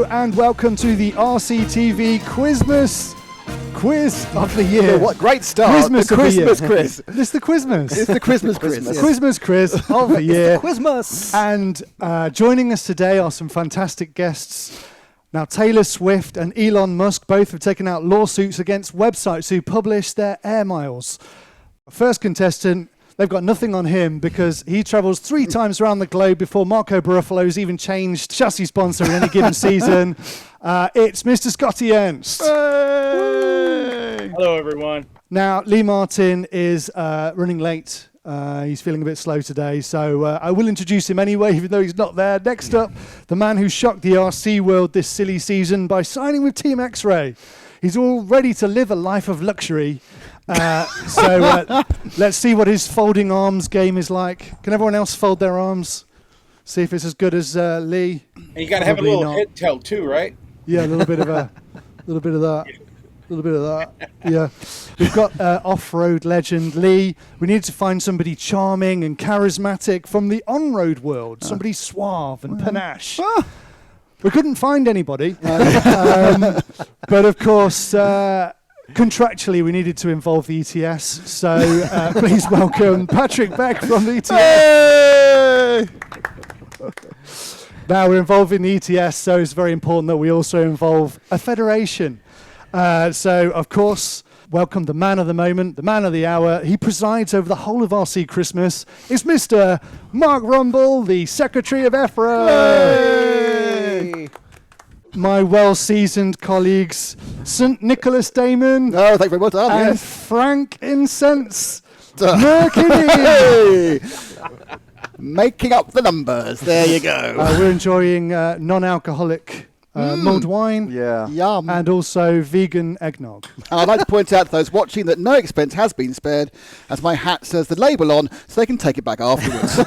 and welcome to the RCTV Quizmas Quiz of the Year. Yeah, what great start. Quizmas the of the year. Christmas quiz. This is the Quizmas. It's the Christmas quiz. The Quizmas Quiz of the Year. Quizmas. And joining us today are some fantastic guests. Now, Taylor Swift and Elon Musk both have taken out lawsuits against websites who publish their air miles. First contestant, they've got nothing on him because he travels 3 times around the globe before Marco Barufalo's even changed chassis sponsor in any given season. It's Mr. Scotty Ernst. Hey. Hello, everyone. Now, Lee Martin is running late. He's feeling a bit slow today, so I will introduce him anyway, even though he's not there. Next up, the man who shocked the RC world this silly season by signing with Team X-Ray. He's all ready to live a life of luxury. So let's see what his folding arms game is like. Can everyone else fold their arms? See if it's as good as Lee. And you got to have a Probably little not. head tilt too, right? Yeah, a little bit of that. A little bit of that. Yeah. We've got off-road legend Lee. We need to find somebody charming and charismatic from the on-road world. Somebody suave and panache. We couldn't find anybody. But of course, contractually, we needed to involve the ETS. So please welcome Patrick Beck from the ETS. Hey. Now we're involving the ETS, so it's very important that we also involve a federation. So, of course, welcome the man of the moment, the man of the hour. He presides over the whole of RC Christmas. It's Mr. Mark Rumble, the Secretary of EFRA. Hey. My well-seasoned colleagues, St. Nicholas Damon Oh, thank you very much. and Yes. Frank Incense Mercury. Mercury. Making up the numbers. There you go. We're enjoying non-alcoholic mulled wine. Yeah. Yum. And also vegan eggnog. And I'd like to point out to those watching that no expense has been spared, as my hat says the label on, so they can take it back afterwards.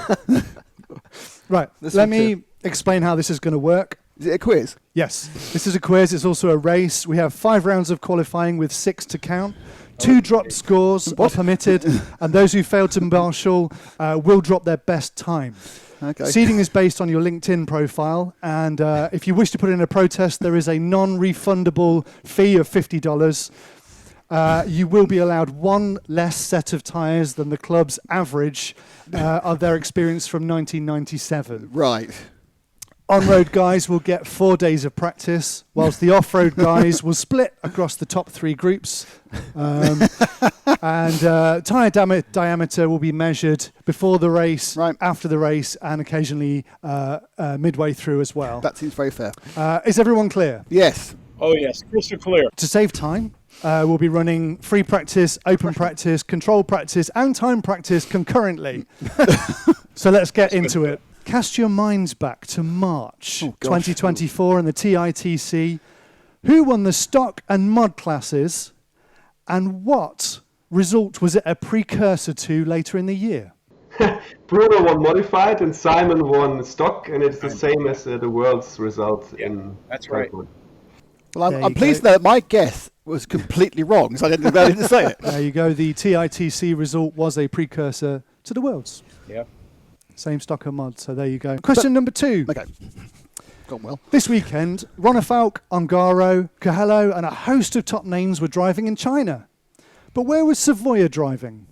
Right, This let one me explain how this is going to work. Is it a quiz? Yes, this is a quiz. It's also a race. We have 5 rounds of qualifying with 6 to count. 2 drop scores are permitted, and those who fail to marshal will drop their best time. Okay. Seeding is based on your LinkedIn profile, and if you wish to put in a protest, there is a non-refundable fee of $50. You will be allowed 1 less set of tyres than the club's average of their experience from 1997. Right. On-road guys will get 4 days of practice, whilst the off-road guys will split across the top 3 groups. And tyre diameter will be measured before the race, Right. after the race, and occasionally midway through as well. That seems very fair. Is everyone clear? Yes. Oh, yes. Crystal clear. To save time, we'll be running free practice, open practice, control practice, and time practice concurrently. So let's get into it. Cast your minds back to March 2024 in the TITC. Who won the stock and mod classes, and what result was it a precursor to later in the year? Bruno won modified and Simon won stock, and it's the same as the world's result in. That's right. Well, There I'm you pleased go. that my guess was completely wrong, so I didn't know to say it. There you go. The TITC result was a precursor to the Worlds. Yep. Same stock and mod, so there you go. Question number 2. Okay. Gone well. This weekend, Ronafalk, Ongaro, Cahello, and a host of top names were driving in China. But where was Savoya driving?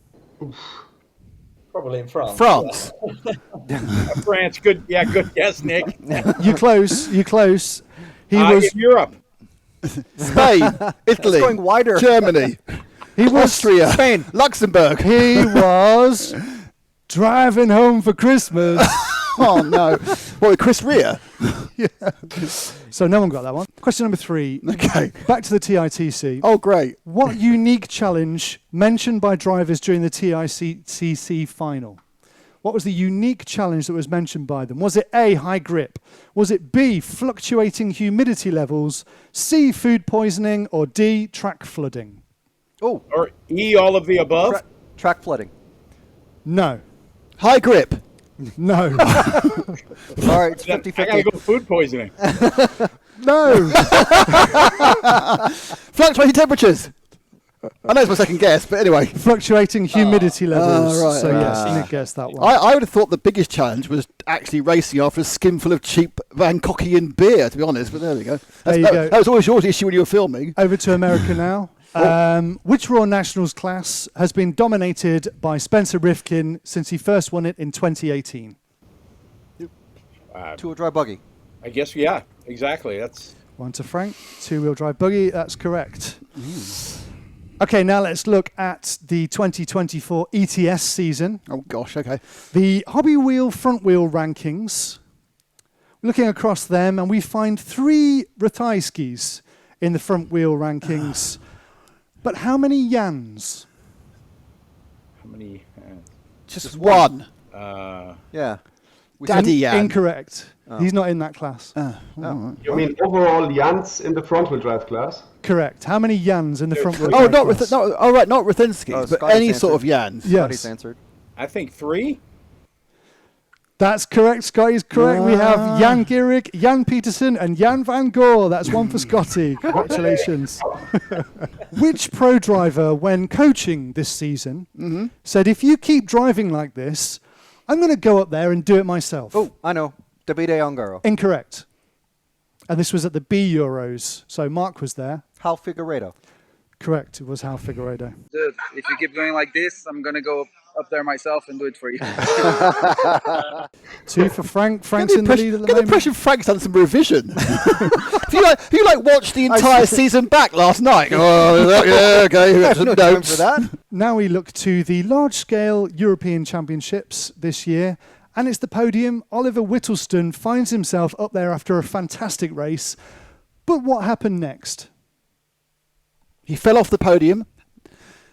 Probably in France. France. France. Good. Yeah, good guess, Nick. You close. He was. In Europe. Spain. Italy. going wider. Germany. He was. Austria. Spain. Luxembourg. He was driving home for Christmas. Oh, no. What, with Chris Rea? So no one got that one. Question number 3. Okay. Back to the TITC. Oh, great. What unique challenge mentioned by drivers during the TICC final? What was the unique challenge that was mentioned by them? Was it A, high grip? Was it B, fluctuating humidity levels? C, food poisoning? Or D, track flooding? Oh, Or E, all of the above. track flooding. No. High grip. No. All right, it's I gotta go food poisoning. No. Fluctuating temperatures. I know it's my second guess, but anyway. Fluctuating humidity levels. right, So right. yes, Nick guessed that one. I would have thought the biggest challenge was actually racing after a skinful of cheap Bangkokian beer, to be honest, but there we go. There you go. That was always your issue when you were filming. Over to America now. Which Royal Nationals class has been dominated by Spencer Rifkin since he first won it in 2018? Two-wheel drive buggy. I guess, yeah, exactly. That's One to Frank. Two-wheel drive buggy. That's correct. Okay, now let's look at the 2024 ETS season. Oh, gosh, okay. The Hobby Wheel front wheel rankings. Looking across them, and we find 3 Ratajskis in the front wheel rankings. But how many Jans? how many. Just one. Yeah. Daddy Jan. Incorrect. He's not in that class. You mean overall Jans in the front-wheel drive class? Correct. How many Jans in the front wheel Oh, drive not class? not Rathinsky, Oh, but Scotty's any answered. sort of Jans. Yes. Scotty's answered. I think 3. That's correct. Scotty's correct. We have Jan Gierig, Jan Peterson, and Jan van Goor. That's one for Scotty. Congratulations. Which pro driver, when coaching this season, said, if you keep driving like this, I'm going to go up there and do it myself? Oh, I know. Davide Ongaro. Incorrect. And this was at the B Euros. So Mark was there. Hal Figueiredo. Correct. It was Hal Figueiredo. Dude, if you keep going like this, I'm gonna go up there myself and do it for you. 2 for Frank. Frank's in the lead at the Get the moment. impression Frank's done some revision. if you watched the entire season back last night. Oh, yeah, okay. We got some No time notes. for that. Now we look to the large-scale European Championships this year, and it's the podium. Oliver Whittleston finds himself up there after a fantastic race. But what happened next? He fell off the podium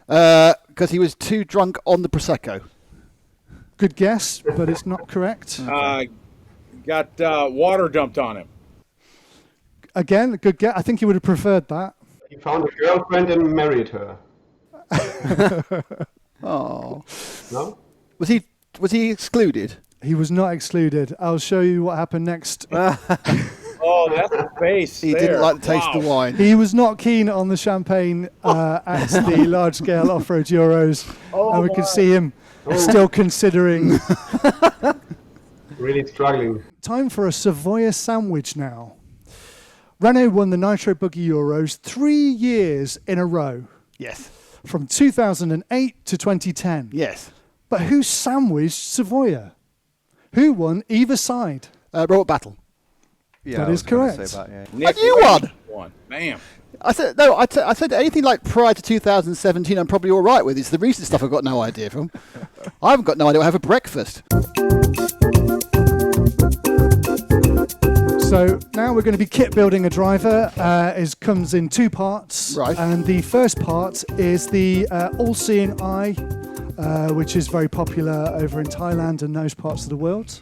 because he was too drunk on the Prosecco. Good guess, but it's not correct. Got water dumped on him. Again, a good guess. I think he would have preferred that. He found a girlfriend and married her. Oh. No? Was he excluded? He was not excluded. I'll show you what happened next. Oh, that's the face. He there. didn't like the taste Wow. of the wine. He was not keen on the champagne at the large-scale off-road Euros, and we could see him still considering. Really struggling. Time for a Savoia sandwich now. Renault won the Nitro Buggy Euros 3 years in a row, Yes. from 2008 to 2010. Yes. But who sandwiched Savoia? Who won either side? Robert Battle. Yeah, That I is was gonna correct. say that, yeah. Nick you Wade won. Bam. I said no. I said anything like prior to 2017, I'm probably all right with. It's the recent stuff I've got no idea from. I haven't got no idea what I have for breakfast. So now we're going to be kit building a driver. It comes in 2 parts. Right. And the first part is the all-seeing eye, which is very popular over in Thailand and those parts of the world.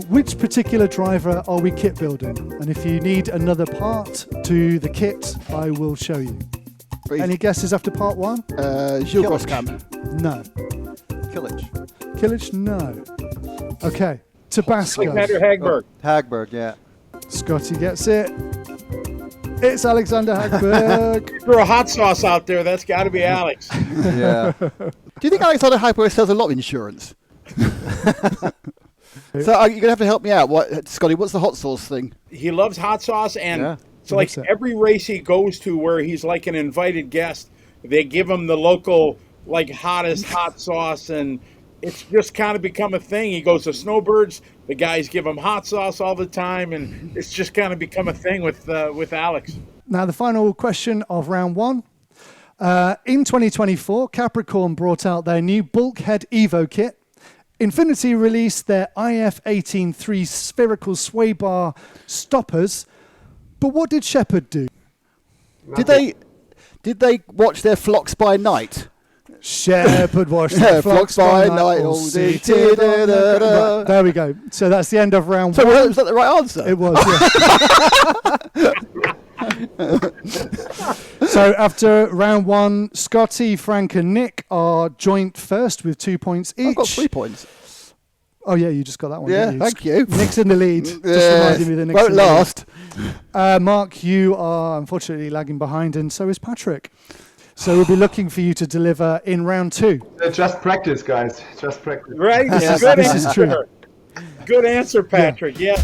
Which particular driver are we kit building? And if you need another part to the kit, I will show you. Any guesses after part 1? Gilles Groscamp. No. Killage. Killage? No. Okay. Tabasco. Alexander Hagberg. Hagberg, yeah. Scotty gets it. It's Alexander Hagberg. Throw a hot sauce out there. That's got to be Alex. Yeah. Do you think Alexander Hagberg sells a lot of insurance? So you're going to have to help me out. Scotty, what's the hot sauce thing? He loves hot sauce, and Yeah. it's like Loves it. every race he goes to where he's like an invited guest, they give him the local, like, hottest hot sauce, and it's just kind of become a thing. He goes to Snowbirds, the guys give him hot sauce all the time, and it's just kind of become a thing with Alex. Now, the final question of round 1. In 2024, Capricorn brought out their new Bulkhead Evo kit. Infinity released their IF18 3 spherical sway bar stoppers. But what did Shepherd do? Did they watch their flocks by night? Shepherd watched Yeah, the flocks by night. All seated on the- Right, there we go. So that's the end of round So 1. was that the right answer? It was, yeah. So after round 1, Scotty, Frank and Nick are joint first with 2 points each. I've got 3 points. Oh, yeah, you just got that one. Yeah, didn't you? thank you. Nick's in the lead. Just Yes, reminding me that Nick's won't in the lead. last. Mark, you are unfortunately lagging behind, and so is Patrick. So we'll be looking for you to deliver in round 2. Just practice, guys. Just practice. Right? Yes, Good this is answer. true. Good answer, Patrick. Yeah.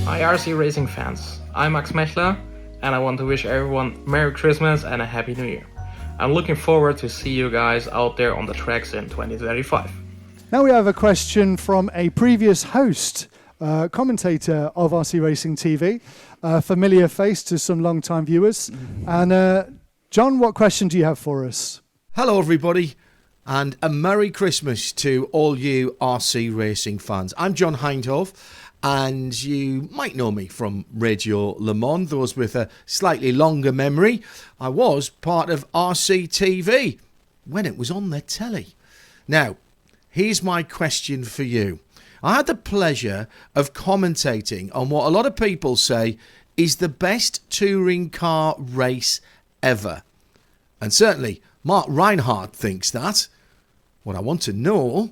Hi RC Racing fans, I'm Max Mechler and I want to wish everyone Merry Christmas and a Happy New Year. I'm looking forward to see you guys out there on the tracks in 2035. Now we have a question from a previous host, commentator of RC Racing TV, a familiar face to some long-time viewers. And John, what question do you have for us? Hello everybody and a Merry Christmas to all you RC Racing fans. I'm John Hindhoff and you might know me from Radio Le Mans. Those with a slightly longer memory, I was part of RCTV when it was on their telly. Now, here's my question for you. I had the pleasure of commentating on what a lot of people say is the best touring car race ever. And certainly Mark Reinhardt thinks that. What I want to know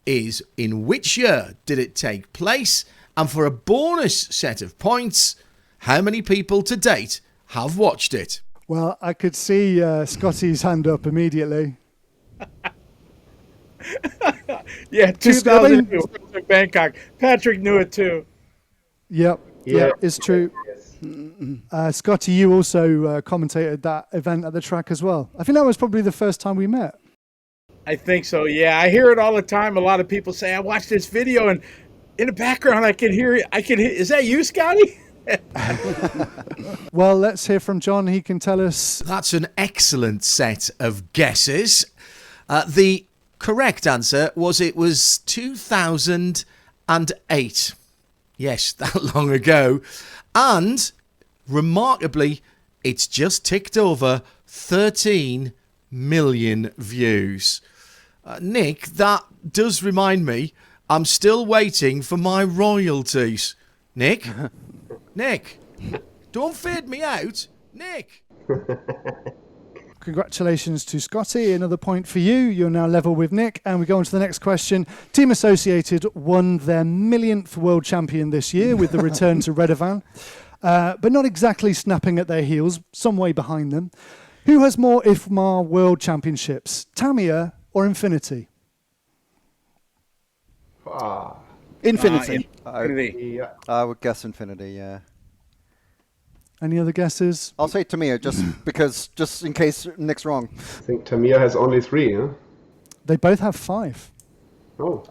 is in which year did it take place? And for a bonus set of points, how many people to date have watched it? Well, I could see Scotty's hand up immediately. Yeah, 2002 in Bangkok. Patrick knew it too. Yep, Yeah. it's true. Scotty, you also commentated that event at the track as well. I think that was probably the first time we met. I think so, yeah. I hear it all the time. A lot of people say, I watched this video and in the background I can hear it. Is that you, Scotty? Well, let's hear from John. He can tell us. That's an excellent set of guesses. The correct answer was it was 2008. Yes, that long ago. And remarkably, it's just ticked over 13 million views. Nick, that does remind me, I'm still waiting for my royalties. Nick? Nick, don't fade me out. Nick. Congratulations to Scotty. Another point for you. You're now level with Nick. And we go on to the next question. Team Associated won their millionth world champion this year with the return to Redovan, but not exactly snapping at their heels, some way behind them. Who has more IFMAR world championships, Tamiya or Infinity? Infinity. Infinity. Yeah. I would guess Infinity, yeah. Any other guesses? I'll say Tamiya just in case Nick's wrong. I think Tamiya has only 3, huh? They both have 5. Oh.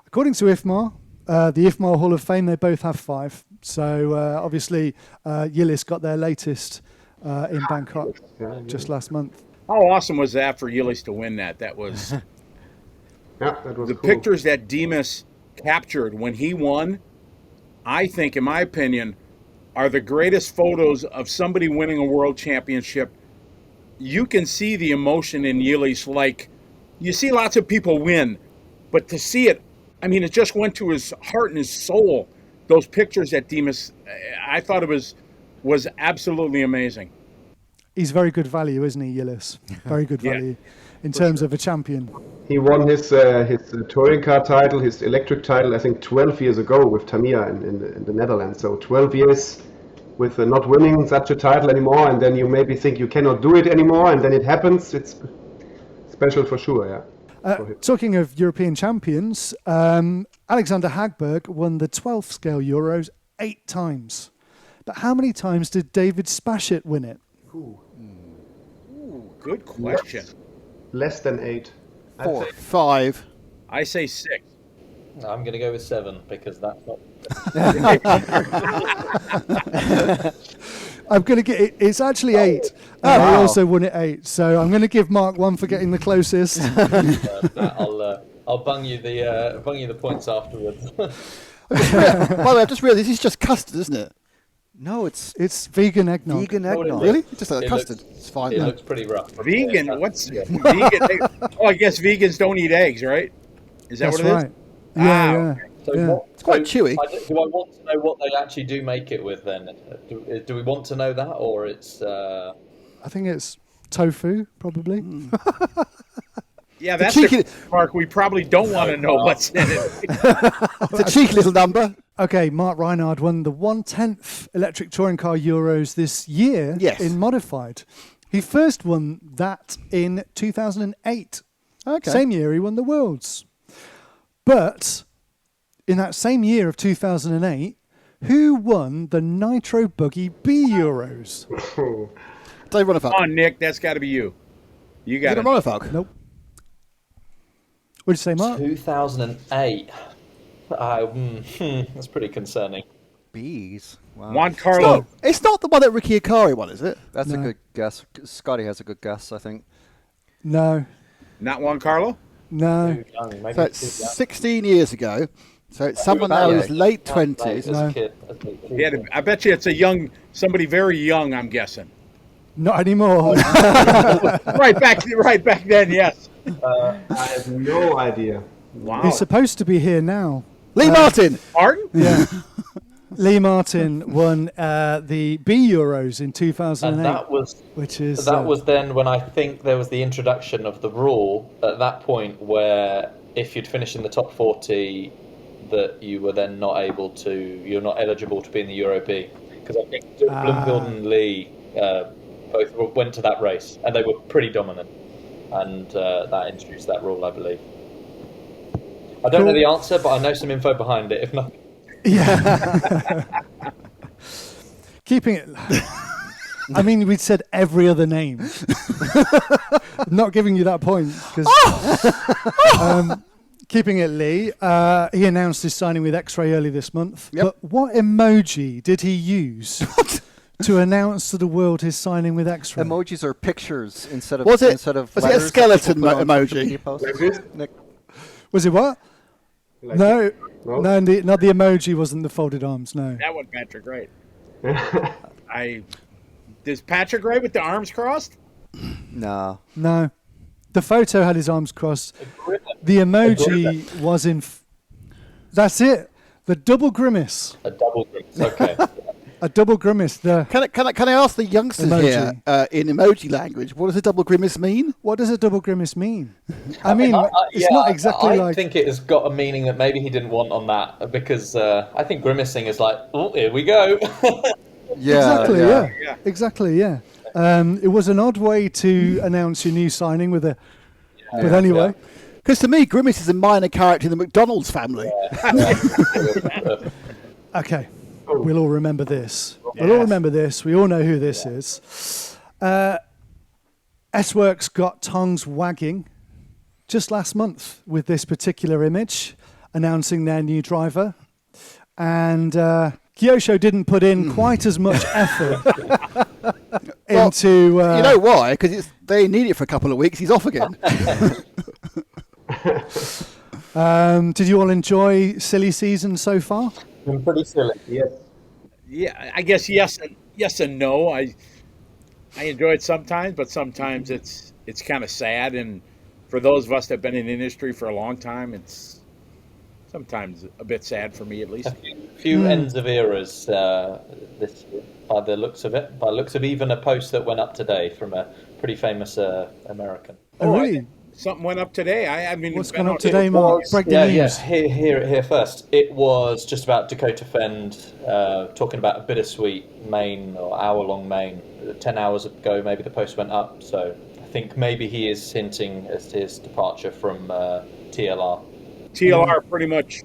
According to IFMAR, the IFMAR Hall of Fame, they both have 5. So obviously, Yillis got their latest in Bangkok just last month. How awesome was that for Yillis to win that? That was Yeah, that was the cool. pictures that Demas captured when he won, I think, in my opinion, are the greatest photos of somebody winning a world championship. You can see the emotion in Yillis. Like, you see lots of people win, but to see it, I mean, it just went to his heart and his soul. Those pictures that Demas, I thought it was absolutely amazing. He's very good value, isn't he, Yillis? Very good value in terms of a champion. He won his touring car title, his electric title, I think 12 years ago with Tamiya in the Netherlands. So 12 years with not winning such a title anymore, and then you maybe think you cannot do it anymore, and then it happens. It's special for sure, yeah. Talking of European champions, Alexander Hagberg won the 12th scale Euros 8 times. But how many times did David Spashett win it? Good question. Less than 8. I'd 4. say 5. I say 6. I'm going to go with 7 because that's not. I'm going to get it's actually 8. He also won it 8. So I'm going to give Mark 1 for getting the closest. I'll bung you the points afterwards. By the way, I've just realised this is just custard, isn't it? No, it's It's vegan eggnog. vegan No, it eggnog. isn't. Really? Just like It custard. looks- It's fine. It then. looks pretty rough. Vegan? Yeah. What's vegan? Oh, I guess vegans don't eat eggs, right? Is that That's what it is? right. Yeah, Ah, yeah. So Yeah. what, It's quite chewy. Do I want to know what they actually do make it with then? Do we want to know that, or it's? I think it's tofu, probably. Yeah, that's cheeky- the Mark. We probably don't want to know what's in it. It's a cheeky little number. Okay, Mark Reinhardt won the 1/10th electric touring car Euros this year Yes. in modified. He first won that in 2008. Okay. Same year he won the Worlds. But in that same year of 2008, who won the Nitro Buggy B Euros? Dave Ronifalk. Come on, Nick, that's got to be you. You Is got it it. Ronifalk? Nope. What'd you say, Mark? 2008. That's pretty concerning. Bees. Wow. Juan Carlo. It's not the one that Ricky Akari won, is it? That's No. a good guess. Scotty has a good guess, I think. No. Not Juan Carlo? No. Too young, maybe So it's too young. 16 years ago. So it's someone now who's late 20s. As a kid. Yeah, I bet you it's somebody very young, I'm guessing. Not anymore. right back then, yes. I have no idea. Wow. He's supposed to be here now. Lee Martin! Martin? Yeah. Lee Martin won the B Euros in 2008. And that was which is that was then when I think there was the introduction of the rule at that point where if you'd finished in the top 40, that you were then you're not eligible to be in the Euro B, because I think Bloomfield and Lee both went to that race and they were pretty dominant, and that introduced that rule, I believe. I don't know the answer, but I know some info behind it. If not, yeah. Keeping it. I mean, we'd said every other name. Not giving you that point because. Keeping it, Lee. He announced his signing with X-Ray early this month. Yep. But what emoji did he use to announce to the world his signing with X-Ray? Emojis are pictures instead of Was it letters a that skeleton people put on emoji? social media posts. Like this? Nick. Was it what? Like No, No? not the emoji. Wasn't the folded arms? No. That one, Patrick, right. Does Patrick right with the arms crossed? No. No. The photo had his arms crossed. The emoji was in. That's it. The double grimace. a double grimace. Okay. A double grimace. The Can I ask the youngsters Emoji. here in emoji language, what does a double grimace mean? what does a double grimace mean? I mean, it's not exactly I like. think it has got a meaning that maybe he didn't want on that, because I think grimacing is like, oh, here we go. Yeah. Exactly. yeah. Yeah. Exactly. Yeah. It was an odd way to announce your new signing with a. But anyway, Because to me, Grimace is a minor character in the McDonald's family. okay, we'll all remember this. We'll all remember this. We all know who this is. S-Works got tongues wagging just last month with this particular image, announcing their new driver. And Kyosho didn't put in quite as much effort into... you know why? Because they need it for a couple of weeks. He's off again. did you all enjoy silly season so far? Been pretty silly. Yes. Yeah, I guess yes and no. I enjoy it sometimes, but sometimes it's kind of sad. And for those of us that have been in the industry for a long time, it's sometimes a bit sad for me, at least. A few ends of eras this year, by the looks of it. By the looks of even a post that went up today from a pretty famous American. Oh, really? Something went up today. I mean, What's it's been gone up out- today, Mark? Break the news. Here first. It was just about Dakota Fend talking about a bittersweet main or hour-long main. 10 hours ago, maybe the post went up. So I think maybe he is hinting at his departure from TLR. TLR pretty much,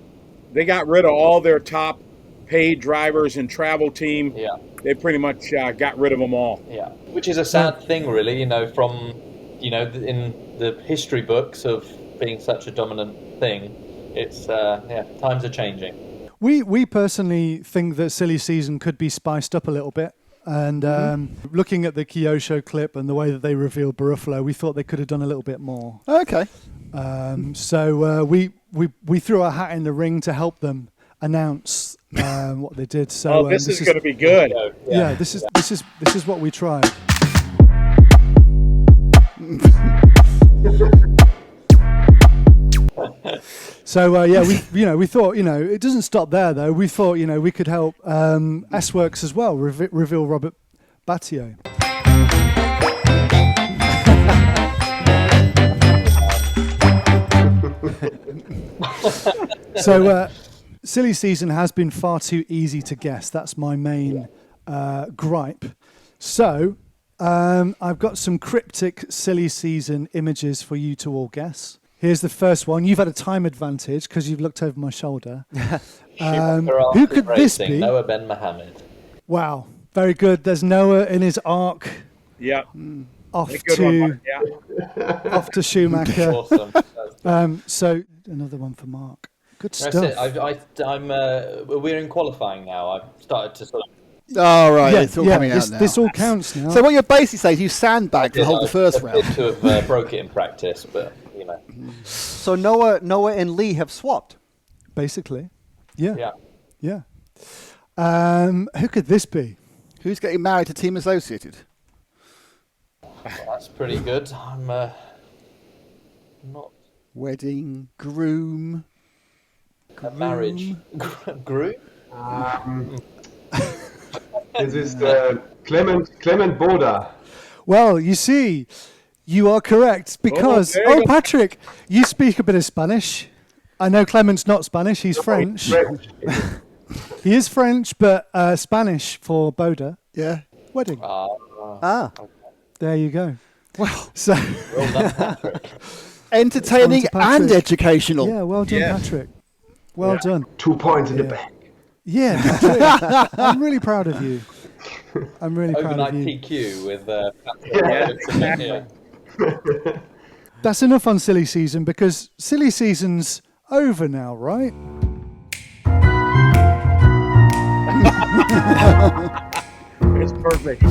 they got rid of all their top paid drivers and travel team. Yeah. They pretty much got rid of them all. Yeah, which is a sad thing, really. From in the history books of being such a dominant thing, it's times are changing. We personally think that silly season could be spiced up a little bit. And looking at the Kyosho clip and the way that they revealed Buruffalo, we thought they could have done a little bit more. Okay. So we threw our hat in the ring to help them announce what they did. So this is going to be good. Yeah, this is what we tried. So we thought it doesn't stop there though. We thought we could help S-Works as well reveal Robert Battio. So silly season has been far too easy to guess. That's my main gripe. So I've got some cryptic silly season images for you to all guess. Here's the first one. You've had a time advantage because you've looked over my shoulder. Who could this be? Noah Ben Mohammed. Wow, very good. There's Noah in his ark. Yeah. Off A good one, Mark. Yeah. off to Schumacher. Awesome. So another one for Mark. Good stuff. That's it. We're in qualifying now. I've started to sort of. Oh, right. It's all coming out now. This all counts now. So what you're basically saying is you sandbagged the whole the first round. To have broke it in practice, but you know. So Noah and Lee have swapped. Basically. Yeah. Yeah. Who could this be? Who's getting married to Team Associated? Well, that's pretty good. I'm not. Wedding, groom. A marriage. Groom? This is Clement Boda. Well, you see, you are correct because Patrick, you speak a bit of Spanish. I know Clement's not Spanish; he's French. He is French, but Spanish for Boda. Yeah. Wedding. There you go. Well, so well done, Patrick. Entertaining and educational. Yeah, well done, Patrick. Well done. 2 points in the back. Yeah, Patrick. I'm really proud of you. I'm really proud of you. Overnight PQ with Yeah. That's enough on silly season because silly season's over now, right? It's perfect.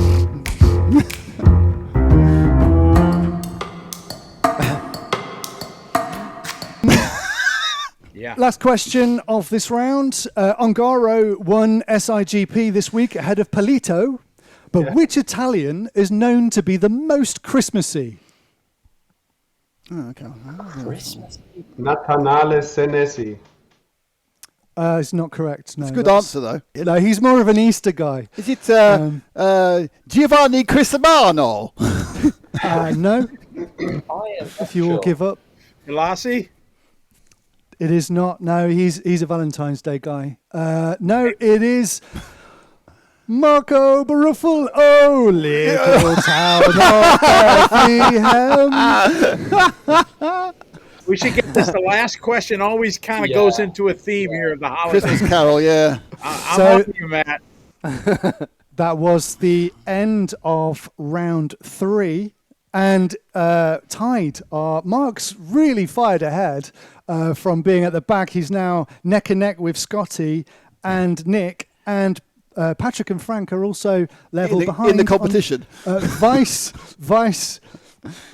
Yeah. Last question of this round. Ongaro won SIGP this week ahead of Polito, but which Italian is known to be the most Christmassy? Oh, okay. Christmas. Natale Senesi. It's not correct. No, It's a good answer, though. No, he's more of an Easter guy. Is it Giovanni Crisimano? No, I am if you all give up. Velasi? It is not. No, he's a Valentine's Day guy. No, it is Marco Baruffel. Oh, little town of Bethlehem. We should get this. The last question always kind of goes into a theme here of the holidays. Christmas Carol, yeah. I'm on you, Matt. That was the end of round 3. And tied are Mark's really fired ahead from being at the back. He's now neck and neck with Scotty and Nick, and Patrick and Frank are also level behind in the competition. Vice,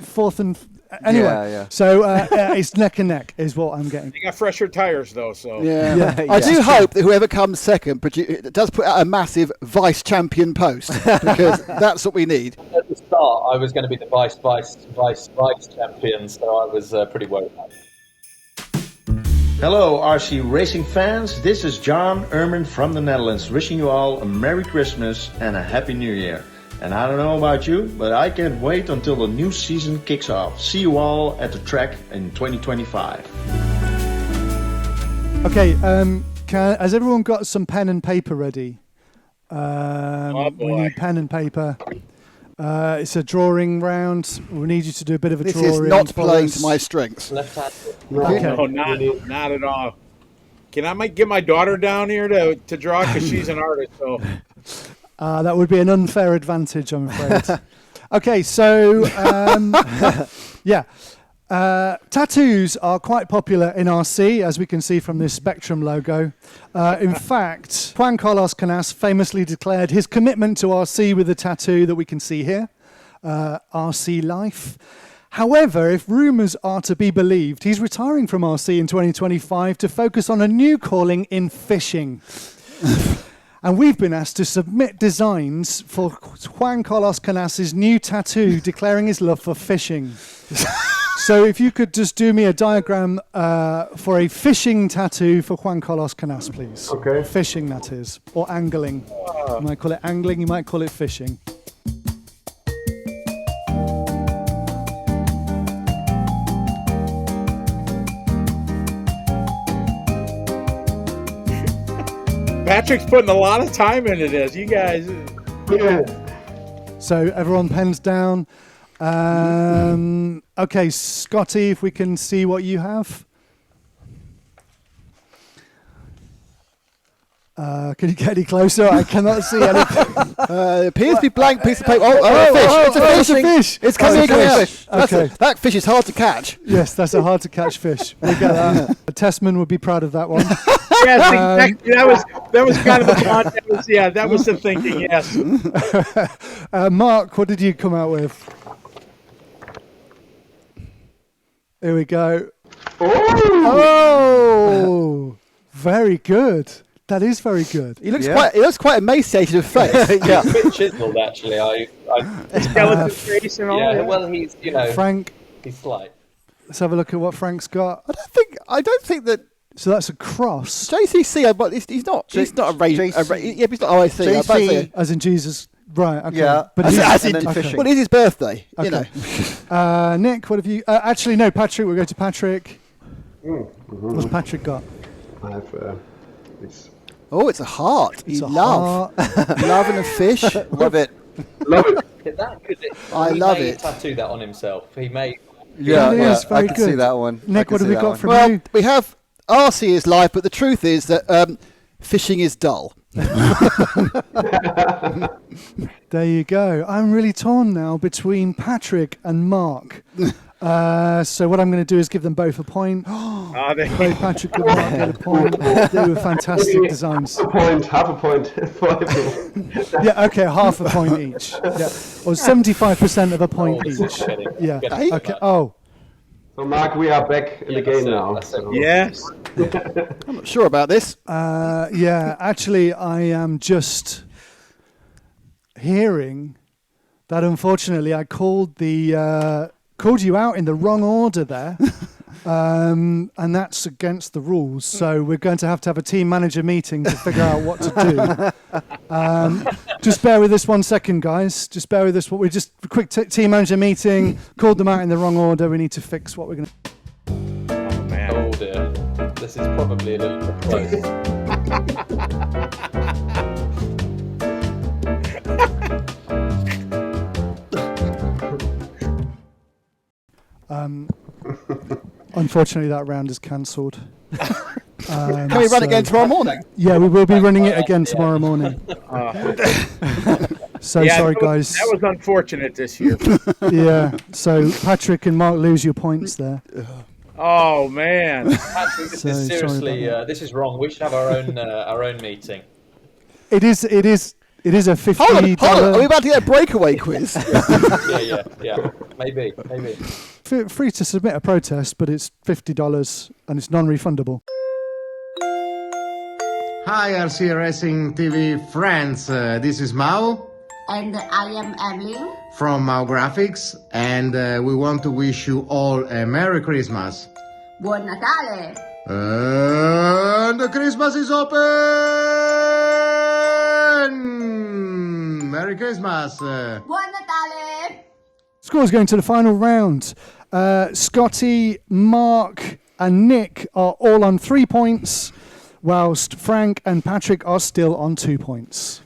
fourth and anyway. So it's neck and neck is what I'm getting. They got fresher tires though, so Yeah. I do hope that whoever comes second does put out a massive vice champion post because that's what we need. At the start, I was going to be the vice champion, so I was pretty worried about it. Hello, RC Racing fans. This is John Erman from the Netherlands, wishing you all a Merry Christmas and a Happy New Year. And I don't know about you, but I can't wait until the new season kicks off. See you all at the track in 2025. Okay, has everyone got some pen and paper ready? We need pen and paper. It's a drawing round. We need you to do a bit of a drawing. This is not playing to my strengths. Left-handed. no, not at all. Can I get my daughter down here to draw because she's an artist? So that would be an unfair advantage, I'm afraid. Okay, so tattoos are quite popular in RC, as we can see from this Spectrum logo. In fact, Juan Carlos Canas famously declared his commitment to RC with a tattoo that we can see here, RC Life. However, if rumours are to be believed, he's retiring from RC in 2025 to focus on a new calling in fishing. And we've been asked to submit designs for Juan Carlos Canas's new tattoo declaring his love for fishing. So if you could just do me a diagram for a fishing tattoo for Juan Carlos Canas, please. Okay. Fishing, that is. Or angling. You might call it angling, you might call it fishing. Patrick's putting a lot of time into this. You guys. Yeah. So everyone pens down. Okay, Scotty, if we can see what you have. Can you get any closer? I cannot see anything. It appears to be blank piece of paper. A fish. It's a fish. It's a fish. It's coming out. Okay. That fish is hard to catch. Yes, that's a hard to catch fish. We get that. Testman would be proud of that one. Yes, exactly. That was kind of the thought. That was the thinking. Yes. Mark, what did you come out with? Here we go. Oh, very good. That is very good. He looks quite emaciated of face. Yeah, a bit chiseled actually. Skeleton face and all. Yeah, that. well, he's Frank. he's slight. Let's have a look at what Frank's got. I don't think that. So that's a cross. JCC, but he's not. He's not a race. Yeah, he's not OIC. JC, as in Jesus. Right. Okay. Yeah. But as in fishing. Well, it is his birthday. Okay. You know. Nick, what have you? Actually, no. Patrick. We'll go to Patrick. What's Patrick got? I have this. Oh, it's a heart. It's a love and a fish. Love it. Love it. I love it. Tattoo that on himself. He may. Yeah, It is very I can good. see that one. Nick, what have we got from Well, you? we have RC is live, but the truth is that fishing is dull. There you go. I'm really torn now between Patrick and Mark. So what I'm going to do is give them both a point. Both Patrick and Mark get a point. They were fantastic designs. Half a point for everyone. Yeah, okay, half a point each. Yeah. Or 75% of a point each. Yeah. Okay. Oh. So, Mark, we are back in the game now. So. Yes. I'm not sure about this. Yeah, actually, I am just hearing that unfortunately I called you out in the wrong order there. And that's against the rules. So we're going to have a team manager meeting to figure out what to do. Just bear with us 1 second, guys. Just bear with us. We just a quick team manager meeting. Called them out in the wrong order. We need to fix what we're going to. Oh man. Oh dear. This is probably a little bit close. Unfortunately, that round is cancelled. Can we run again tomorrow morning? Yeah, we will be running it again tomorrow morning. Sorry, guys. That was unfortunate this year. Yeah. So Patrick and Mark lose your points there. Oh man. Patrick, this is seriously this is wrong. We should have our own meeting. It is a $50. Hold on. Are we about to get a breakaway quiz? Yeah. Maybe. Free to submit a protest, but it's $50 and it's non-refundable. Hi, rcracingtv friends. This is Mao. And I am Emily. From Mao Graphics. And we want to wish you all a Merry Christmas. Buon Natale. And the Christmas is open! Merry Christmas. Buon Natale. Scores going to the final round. Scotty, Mark and Nick are all on 3 points, whilst Frank and Patrick are still on 2 points.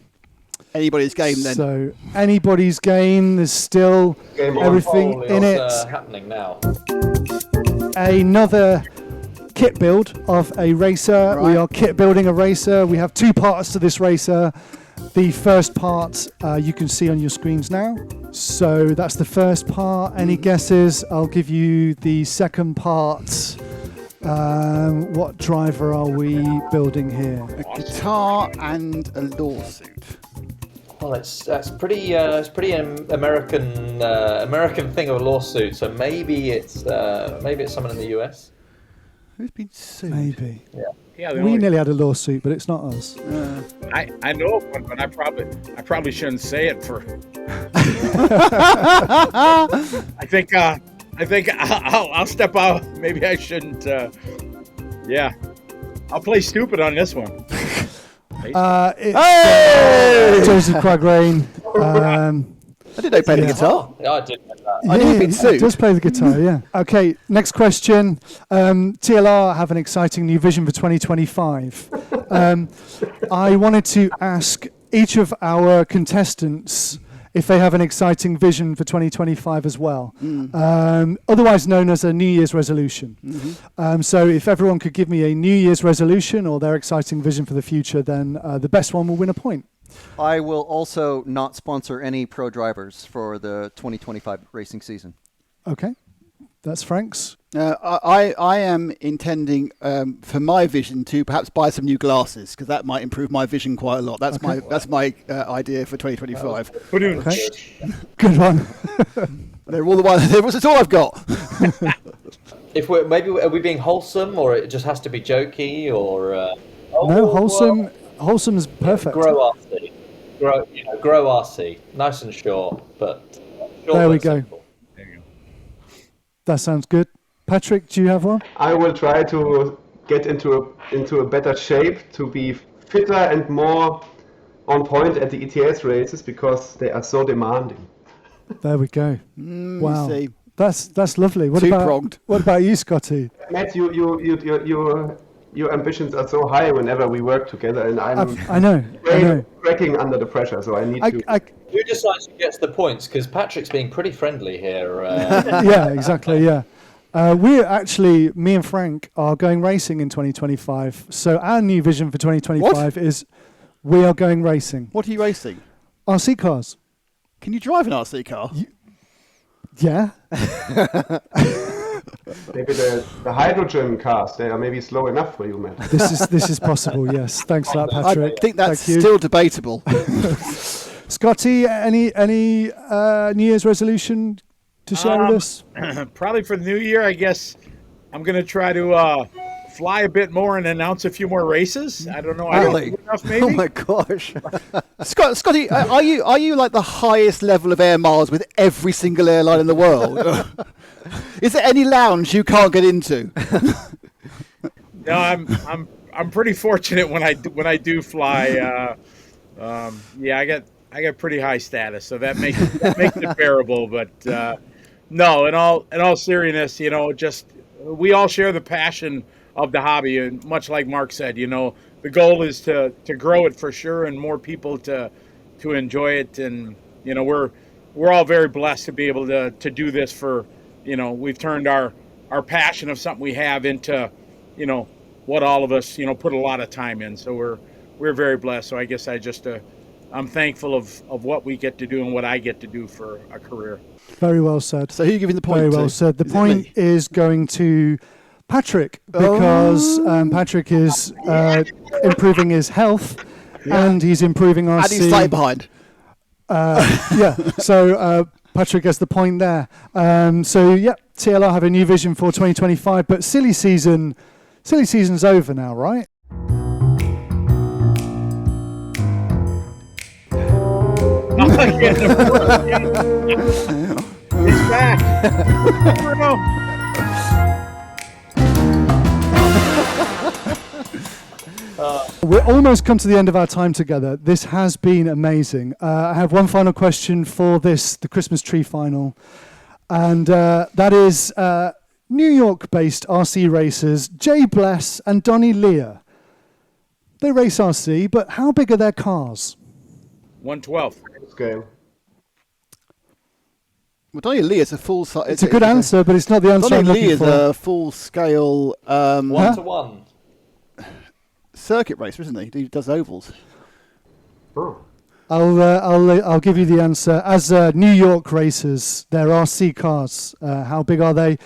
Anybody's game then. So anybody's game. There's still everything in it. Happening now. Another kit build of a racer. Right. We are kit building a racer. We have 2 parts to this racer. The first part you can see on your screens now. So that's the first part. Any guesses? I'll give you the second part. What driver are we building here? A guitar and a lawsuit. Well, that's pretty American thing of a lawsuit. So maybe it's someone in the US. Who's been sued? Maybe. Yeah, we nearly had a lawsuit, but it's not us. I know of one, but I probably shouldn't say it for. I think I'll step out. Maybe I shouldn't. Yeah, I'll play stupid on this one. It's Joseph Quagrain. I didn't know he played the guitar. Yeah, I did know that. I knew he'd been sued. He does play the guitar, yeah. Okay, next question. TLR have an exciting new vision for 2025. I wanted to ask each of our contestants if they have an exciting vision for 2025 as well, otherwise known as a New Year's resolution. So if everyone could give me a New Year's resolution or their exciting vision for the future, then the best one will win a point. I will also not sponsor any pro drivers for the 2025 racing season. Okay, that's Frank's. I am intending for my vision to perhaps buy some new glasses, because that might improve my vision quite a lot. That's my idea for 2025. Okay. Good one. That's all I've got. If we're are we being wholesome, or it just has to be jokey, or no, wholesome. Wholesome is perfect. Grow RC, grow RC, nice and short, but short there we but go. simple. There you go. That sounds good. Patrick, do you have one? I will try to get into a better shape, to be fitter and more on point at the ETS races, because they are so demanding. There we go. Wow, see. that's lovely. What Two-pronged. about you, Scotty? Matt, your ambitions are so high whenever we work together, and I know. cracking under the pressure. So I need to. Who decides who gets the points? Because Patrick's being pretty friendly here. Yeah, exactly. Yeah. Me and Frank are going racing in 2025. So our new vision for 2025 is we are going racing. What are you racing? RC cars. Can you drive an RC car? Yeah. Maybe the hydrogen cars, they are maybe slow enough for you, Matt. This is possible, yes. Thanks for that, Patrick. I think that's still debatable. Scotty, any New Year's resolution to share with us? Probably for the new year, I guess I'm going to try to fly a bit more and announce a few more races. I don't know. Really? Enough, maybe? Oh my gosh. Scotty, are you like the highest level of air miles with every single airline in the world? Is there any lounge you can't get into? No, I'm pretty fortunate when I do fly. Yeah, I got pretty high status, so that makes it bearable. But no, in all seriousness, just we all share the passion of the hobby, and much like Mark said, the goal is to grow it for sure, and more people to enjoy it. And we're all very blessed to be able to do this for. We've turned our passion of something we have into, what all of us, put a lot of time in. So we're very blessed. So I guess I'm thankful of what we get to do and what I get to do for a career. Very well said. So who are you giving the point Very to? well said. The point is going to Patrick, because Patrick is improving his health and he's improving RC. And he's slightly behind. Yeah. So Patrick gets the point there. TLR have a new vision for 2025, but silly season's over now, right? It's back. We're almost come to the end of our time together. This has been amazing. I have one final question for the Christmas tree final, and that is New York-based RC racers Jay Bless and Donnie Lear. They race RC, but how big are their cars? 1/12 scale. Well, Donnie Lee is a full size. It's a good answer, but it's not the answer I'm Donnie Lee looking is for. a full scale 1-to-1 circuit racer, isn't he? He does ovals. Oh. I'll give you the answer. As New York racers, they're RC cars. How big are they?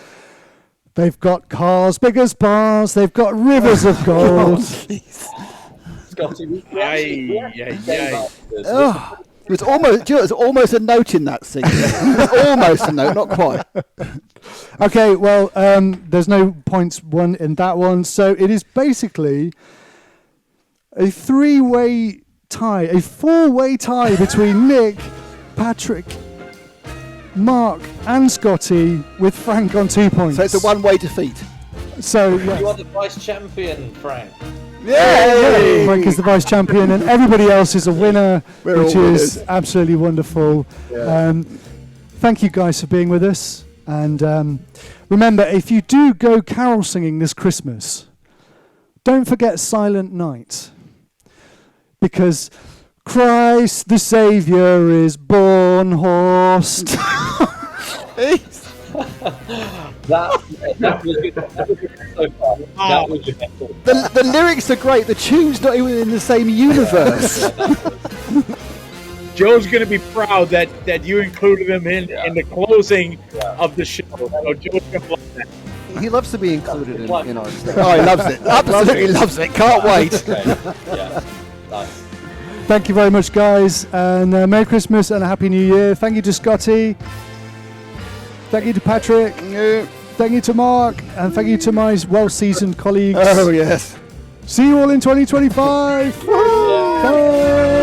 They've got cars big as bars. They've got rivers of gold. Scotty, It was almost a note in that scene. Almost a note, not quite. Okay, well, there's no points won in that one. So it is basically a four-way tie between Nick, Patrick, Mark, and Scotty, with Frank on 2 points. So it's a one-way defeat. So yes. You are the vice champion, Frank. Yay! Frank is the vice champion, and everybody else is a winner, which is absolutely wonderful. Yeah. Thank you guys for being with us. And remember, if you do go carol singing this Christmas, don't forget Silent Night. Because Christ the Saviour is born. unhorsed. That was good. So far. That was your best one. The lyrics are great. The tune's not even in the same universe. Joe's going to be proud that you included him in the closing of the show. So Joe's going to love that. He loves to be included in our stuff. Oh, he loves it. Absolutely loves it. Can't wait. Okay. Yeah. Nice. Thank you very much, guys, and Merry Christmas and a Happy New Year. Thank you to Scotty. Thank you to Patrick. Thank you to Mark, and thank you to my well-seasoned colleagues. Oh, yes. See you all in 2025. Bye.